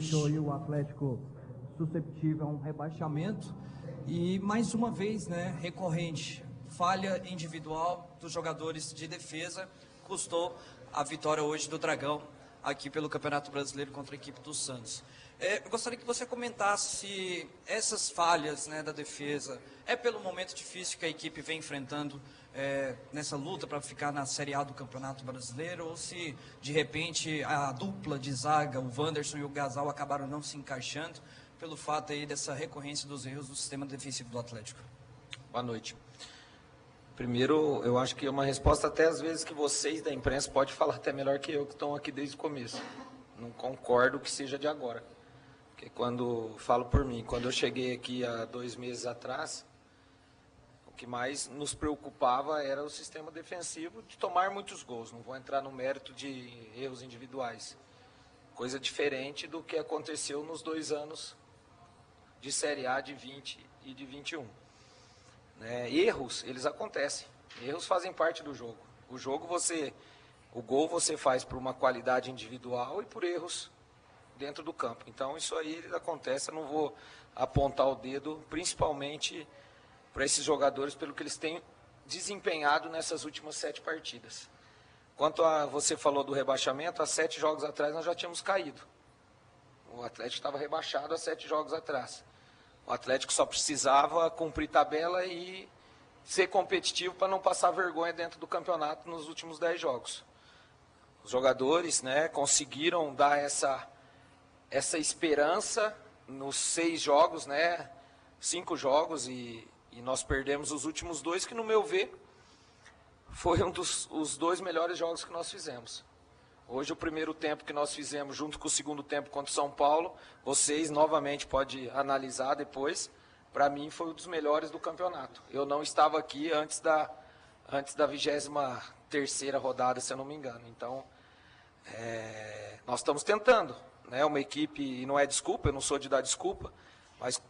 deixou aí o Atlético susceptível a um rebaixamento e mais uma vez, né, recorrente, falha individual dos jogadores de defesa custou a vitória hoje do Dragão aqui pelo Campeonato Brasileiro contra a equipe do Santos. Eu gostaria que você comentasse se essas falhas, né, da defesa é pelo momento difícil que a equipe vem enfrentando nessa luta para ficar na Série A do Campeonato Brasileiro, ou se de repente a dupla de zaga, o Wanderson e o Gasal, acabaram não se encaixando pelo fato aí dessa recorrência dos erros do sistema defensivo do Atlético. Boa noite. Primeiro, eu acho que é uma resposta até às vezes que vocês da imprensa podem falar até melhor que eu, que estão aqui desde o começo. Não concordo que seja de agora. Porque quando, falo por mim, quando eu cheguei aqui há 2 meses atrás, o que mais nos preocupava era o sistema defensivo de tomar muitos gols. Não vou entrar no mérito de erros individuais. Coisa diferente do que aconteceu nos 2 anos de Série A de 20 e de 21. Erros, eles acontecem. Erros fazem parte do jogo. O gol você faz por uma qualidade individual e por erros dentro do campo. Então isso aí acontece, eu não vou apontar o dedo, principalmente para esses jogadores, pelo que eles têm desempenhado nessas últimas 7 partidas. Quanto a você falou do rebaixamento, há 7 jogos atrás nós já tínhamos caído. O Atlético estava rebaixado há 7 jogos atrás. O Atlético só precisava cumprir tabela e ser competitivo para não passar vergonha dentro do campeonato nos últimos 10 jogos. Os jogadores, né, conseguiram dar essa esperança nos 6 jogos, né, 5 jogos, e nós perdemos os últimos 2, que no meu ver foi os 2 melhores jogos que nós fizemos. Hoje o primeiro tempo que nós fizemos junto com o segundo tempo contra o São Paulo, vocês novamente podem analisar depois, para mim foi um dos melhores do campeonato. Eu não estava aqui antes da 23ª rodada, se eu não me engano. Então, nós estamos tentando, né? Uma equipe, e não é desculpa, eu não sou de dar desculpa, mas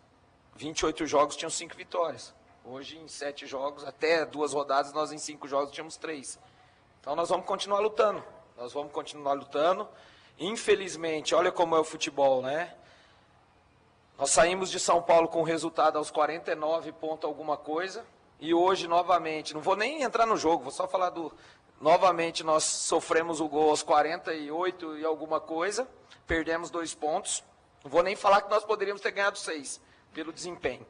28 jogos tinham 5 vitórias. Hoje em 7 jogos, até 2 rodadas, nós em 5 jogos tínhamos 3. Então nós vamos continuar lutando. Infelizmente, olha como é o futebol, né? Nós saímos de São Paulo com resultado aos 49 pontos alguma coisa, e hoje novamente, não vou nem entrar no jogo, vou só falar novamente nós sofremos o gol aos 48 e alguma coisa, perdemos 2 pontos, não vou nem falar que nós poderíamos ter ganhado 6, pelo desempenho.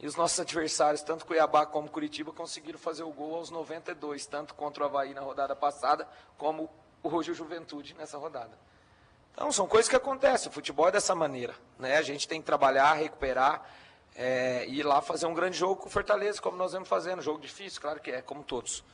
E os nossos adversários, tanto Cuiabá como Curitiba, conseguiram fazer o gol aos 92, tanto contra o Avaí na rodada passada, como hoje o Juventude nessa rodada. Então, são coisas que acontecem, o futebol é dessa maneira, né? A gente tem que trabalhar, recuperar, e ir lá fazer um grande jogo com o Fortaleza, como nós vamos fazendo. Jogo difícil, claro que é, como todos.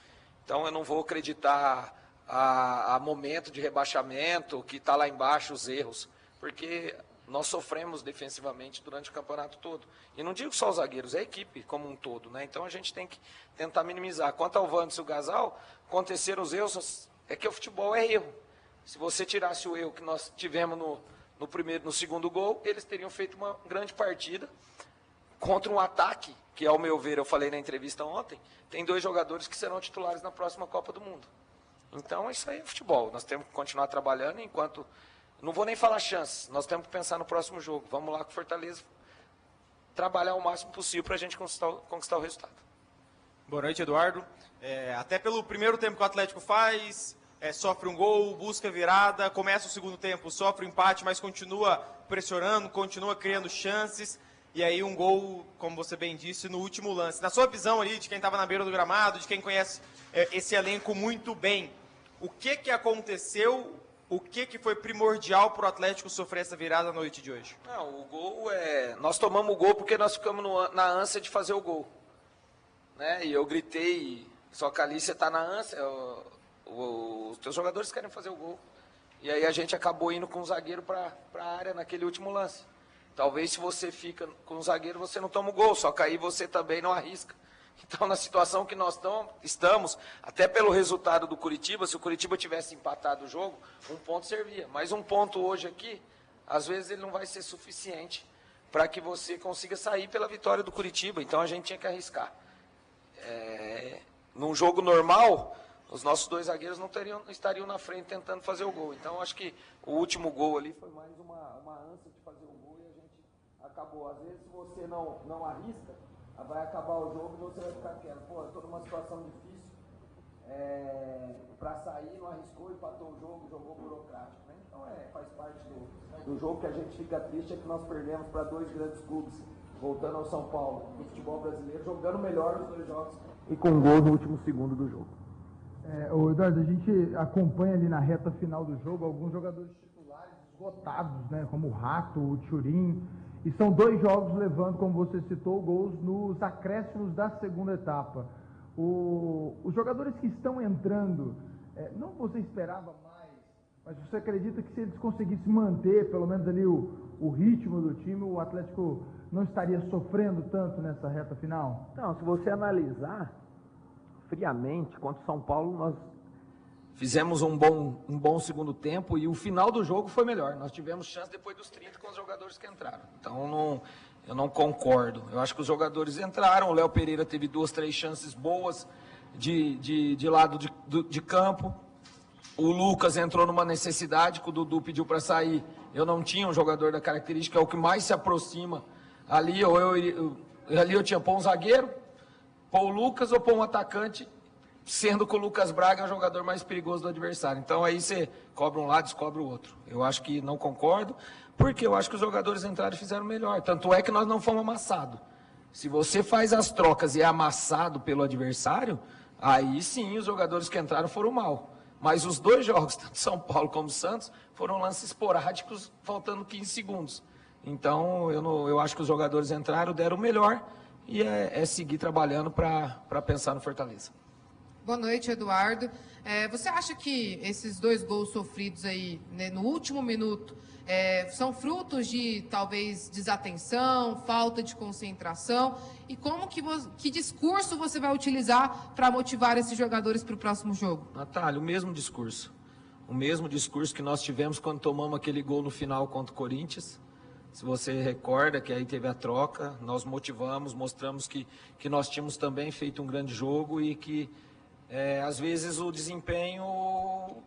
Então, eu não vou acreditar a momento de rebaixamento, que está lá embaixo os erros, porque nós sofremos defensivamente durante o campeonato todo. E não digo só os zagueiros, é a equipe como um todo, né? Então a gente tem que tentar minimizar. Quanto ao Wanderson e o Gasal, aconteceram os erros, é que o futebol é erro. Se você tirasse o erro que nós tivemos no segundo gol, eles teriam feito uma grande partida contra um ataque, que ao meu ver, eu falei na entrevista ontem, tem 2 jogadores que serão titulares na próxima Copa do Mundo. Então isso aí é futebol, nós temos que continuar trabalhando enquanto... Não vou nem falar chances, nós temos que pensar no próximo jogo. Vamos lá com o Fortaleza, trabalhar o máximo possível para a gente conquistar o resultado. Boa noite, Eduardo. Até pelo primeiro tempo que o Atlético faz, sofre um gol, busca virada, começa o segundo tempo, sofre um empate, mas continua pressionando, continua criando chances. E aí um gol, como você bem disse, no último lance. Na sua visão ali, de quem estava na beira do gramado, de quem conhece esse elenco muito bem, o que aconteceu? O que foi primordial para o Atlético sofrer essa virada na noite de hoje? Não, o gol nós tomamos o gol porque nós ficamos na ânsia de fazer o gol. Né? E eu gritei, só que ali você está na ânsia, os teus jogadores querem fazer o gol. E aí a gente acabou indo com o zagueiro para a área naquele último lance. Talvez se você fica com o zagueiro, você não toma o gol, só que aí você também não arrisca. Então, na situação que nós estamos, até pelo resultado do Curitiba, se o Curitiba tivesse empatado o jogo, 1 ponto servia. Mas 1 ponto hoje aqui, às vezes ele não vai ser suficiente para que você consiga sair pela vitória do Curitiba. Então, a gente tinha que arriscar. Num jogo normal, os nossos 2 zagueiros não estariam na frente tentando fazer o gol. Então, acho que o último gol ali foi mais uma ânsia de fazer o gol e a gente acabou. Às vezes, se você não arrisca, vai acabar o jogo e você vai ficar quieto. Pô, eu estou numa situação difícil, para sair, não arriscou, empatou o jogo, jogou burocrático, né? Então, faz parte do jogo. Que a gente fica triste é que nós perdemos para 2 grandes clubes, voltando ao São Paulo, do futebol brasileiro, jogando melhor os 2 jogos e com gol no último segundo do jogo. Eduardo, a gente acompanha ali na reta final do jogo alguns jogadores titulares esgotados, né, como o Rato, o Thurin, e são 2 jogos levando, como você citou, gols nos acréscimos da segunda etapa. Os jogadores que estão entrando, não você esperava mais, mas você acredita que se eles conseguissem manter pelo menos ali o ritmo do time, o Atlético não estaria sofrendo tanto nessa reta final? Não, se você analisar friamente, contra o São Paulo, nós fizemos um bom segundo tempo e o final do jogo foi melhor. Nós tivemos chance depois dos 30 com os jogadores que entraram. Então, eu não concordo. Eu acho que os jogadores entraram, o Léo Pereira teve 2, 3 chances boas de lado de campo. O Lucas entrou numa necessidade que o Dudu pediu para sair. Eu não tinha um jogador da característica, é o que mais se aproxima. Ali eu tinha pôr um zagueiro, pôr o Lucas ou pôr um atacante, sendo que o Lucas Braga é o jogador mais perigoso do adversário. Então aí você cobra um lado, descobre o outro. Eu acho que não concordo, porque eu acho que os jogadores entraram e fizeram melhor. Tanto é que nós não fomos amassados. Se você faz as trocas e é amassado pelo adversário, aí sim os jogadores que entraram foram mal. Mas os 2 jogos, tanto São Paulo como Santos, foram lances esporádicos, faltando 15 segundos. Então eu acho que os jogadores entraram, deram o melhor, e é seguir trabalhando para pensar no Fortaleza. Boa noite, Eduardo. Você acha que esses 2 gols sofridos aí, né, no último minuto, são frutos de, talvez, desatenção, falta de concentração? E que discurso você vai utilizar para motivar esses jogadores para o próximo jogo? Natália, o mesmo discurso. O mesmo discurso que nós tivemos quando tomamos aquele gol no final contra o Corinthians. Se você recorda que aí teve a troca, nós motivamos, mostramos que nós tínhamos também feito um grande jogo e que às vezes o desempenho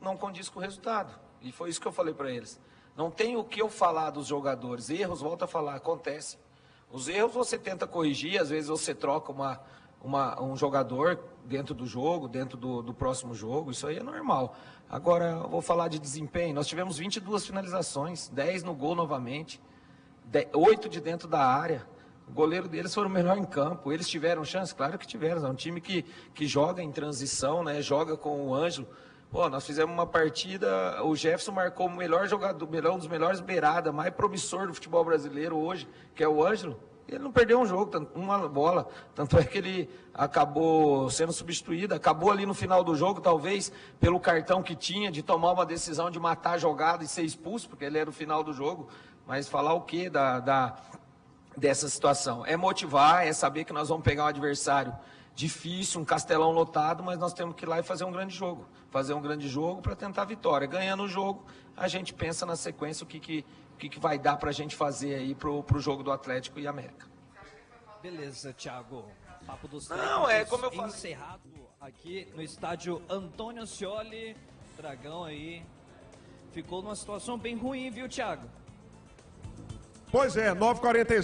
não condiz com o resultado. E foi isso que eu falei para eles. Não tem o que eu falar dos jogadores. Erros, volto a falar, acontecem. Os erros você tenta corrigir, às vezes você troca um jogador dentro do jogo, dentro do próximo jogo, isso aí é normal. Agora, eu vou falar de desempenho. Nós tivemos 22 finalizações, 10 no gol novamente, 8 de dentro da área. O goleiro deles foi o melhor em campo. Eles tiveram chance? Claro que tiveram. É um time que joga em transição, né? Joga com o Ângelo. Pô, nós fizemos uma partida, o Jefferson marcou o melhor jogador, um dos melhores beirada, mais promissor do futebol brasileiro hoje, que é o Ângelo. Ele não perdeu um jogo, uma bola. Tanto é que ele acabou sendo substituído, acabou ali no final do jogo, talvez pelo cartão que tinha, de tomar uma decisão de matar a jogada e ser expulso, porque ele era o final do jogo. Mas falar o quê dessa situação? É motivar, é saber que nós vamos pegar um adversário difícil, um Castelão lotado, mas nós temos que ir lá e fazer um grande jogo. Fazer um grande jogo para tentar a vitória. Ganhando o jogo, a gente pensa na sequência o que vai dar para a gente fazer aí pro jogo do Atlético e América. Beleza, Thiago. Papo dos Não, como eu falei. Encerrado aqui no estádio Antônio Ascioli. Dragão aí ficou numa situação bem ruim, viu, Thiago? Pois é, 9h46.